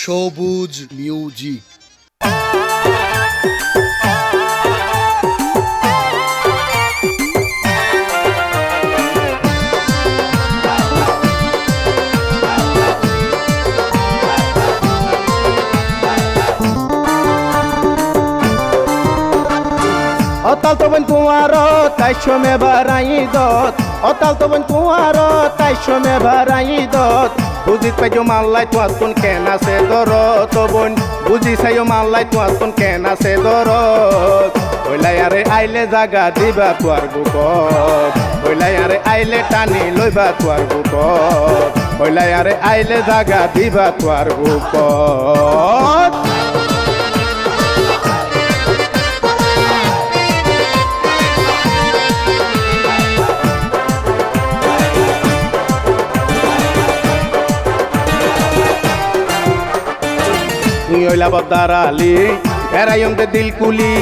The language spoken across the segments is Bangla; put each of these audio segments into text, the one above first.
সবুজ মিউজিক। অতাল তো বন কুয়ারো তাই সমে বারাই দত অতাল তো বন কুয়ারো তাই সমে বারাই দত বুঝিত পাইছো মাল্লাই তোমার কোন কেন আছে দর তো বোন বুঝি চাইও মাল্লাই তোমার কোন কেন আছে দর ওইলাই আরে আইলে জাগা দিবা তোয়ার বুকত ওইলাই আরে আইলে টানি লইবা তোয়ার বুকত ওইলাই আরে আইলে জাগা দিবা তোয়ার বুকত। তুই ওইলা বদারালি বেড়াইম দে দিল কুলি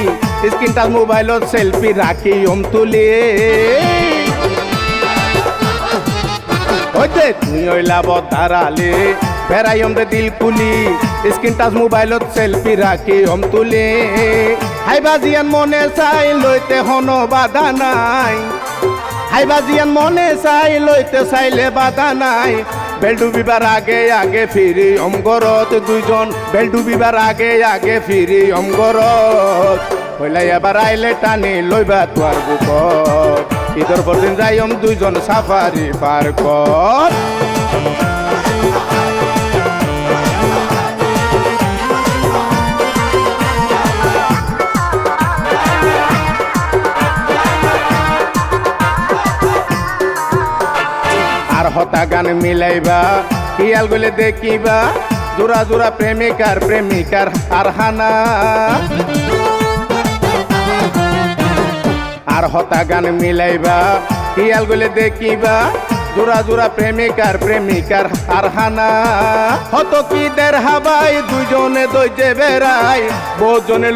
স্ক্রিন টাচ মোবাইলত সেলফি রাখি তুলি ওই দে তুই ওইলা বদারালি বেড়াইম দে দিল কুলি স্ক্রিন টাচ মোবাইলত সেলফি রাখি তুলি হাইবাজিয়ান মনে চাই লইতে হনো বাধা নাই হাইবাজিয়ান মনে চাই লইতে চাইলে বাধা নাই বেল ডুবিবার আগে আগে ফিরি অমগরত দুইজন বেল ডুবিবার আগে আগে ফিরি অমগরত হইলাই এবার আইলে টানি লইবা তোয়ার বুকত ঈদর পরদিন যাইম দুইজন সাফারি পার্কত। হতা গান মিলাইবা হিয়াল গলে দেখিবা জোড়া জোড়া প্রেমিকার প্রেমিকার আরহানা আর হতা গান মিলাইবা হিয়াল গলে দেখিবা জোড়া জোড়া প্রেমিকার প্রেমিকার আরহানা হত কি দের হাবাই দুজনে দইতে বেড়াই বহুজনে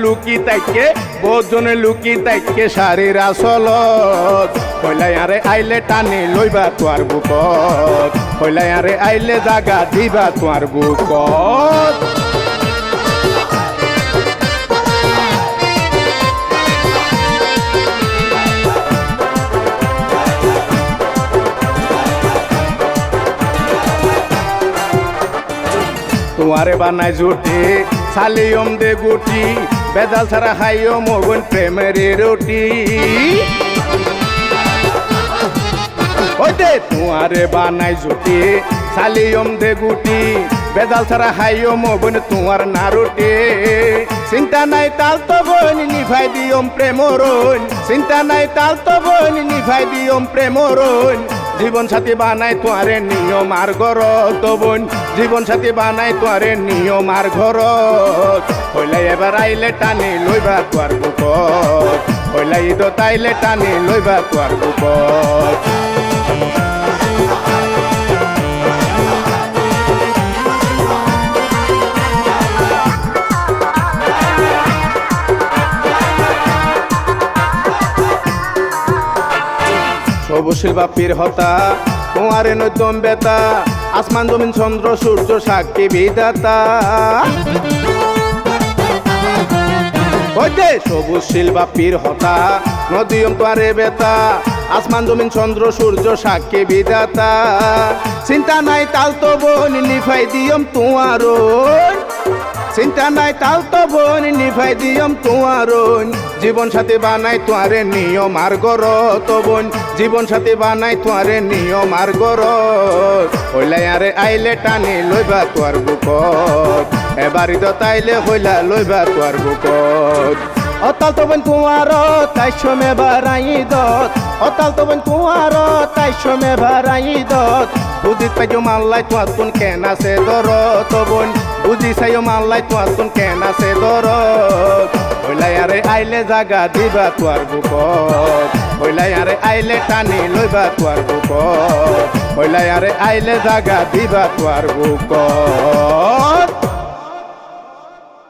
লুকি তাইকে শাড়ির আসলত কইলাই আরে আইলে টানি লইবা তোয়ার বুকত কইলাই আরে আইলে জাগা দিবা তোয়ার বুকত। তোমারে বানাই জুটি সালিয়ম দে গুটি বেদাল ছাড়া খাইও মগুন প্রেমের রুটি ওই দে তোমারে বানাই জুটি সালিয়ম দে গুটি বেদাল ছাড়া খাইও মগুন তোমার না রুটি চিন্তা নাই তাল তো বোন নিভাই দিয়ম প্রেমরণ চিন্তা নাই তাল তো বোন নিভাই দিয়ম প্রেমরণ জীবন সাথী বানাই তোয়ারে নিয়ম আর ঘরত বোন জীবন সাথী বানাই তোয়ারে নিয়ম আর ঘরত হইলাই এবার আইলে টানি লইবা তোয়ার বুকত হইলাই ঈদ তাইলে টানি লইবা তোয়ার বুকত। সবুশীল বাপির হতা তোমারে নতুন বেতা আসমান জমিন চন্দ্র সূর্য সাক্ষী বিধাতা ওই যে সবুশীল বাপির হতা নদীয়ম তোয়ারে বেতা আসমান জমিন চন্দ্র সূর্য সাক্ষী বিধাতা চিন্তা নাই তাল তো বোন নিভাই দিয়ম তোমারন চিন্তা নাই তাল তো বোন নিভাই দিয়ম তোমারন জীবন সাথী বানাই তোয়ারে নিয়ম আর ঘরত বোন জীবন সাথী বানাই তোয়ারে নিয়ম আর ঘরত হইলাই আরে আইলে টানি লইবা তোয়ার বুকত এবারই তো তাইলে হইলা লইবা তোয়ার বুকত। অতাল তো বোন কুয়ারো তাই সমে বারাই দত অতাল তো বোন কুয়ারো তাই সমে বারাই দত বুঝিত পাইছো মাল্লাই তোমার কোন কেন আছে দর তো বোন বুঝি চাইও মাল্লাই তোমার কোন কেন আছে দর হইলাই আরে আইলে জাগা দিবা তোয়ার বুকত হইলাই আরে আইলে টানি লইবা তোয়ার বুকত হইলাই আরে আইলে জাগা দিবা তোয়ার বুকত।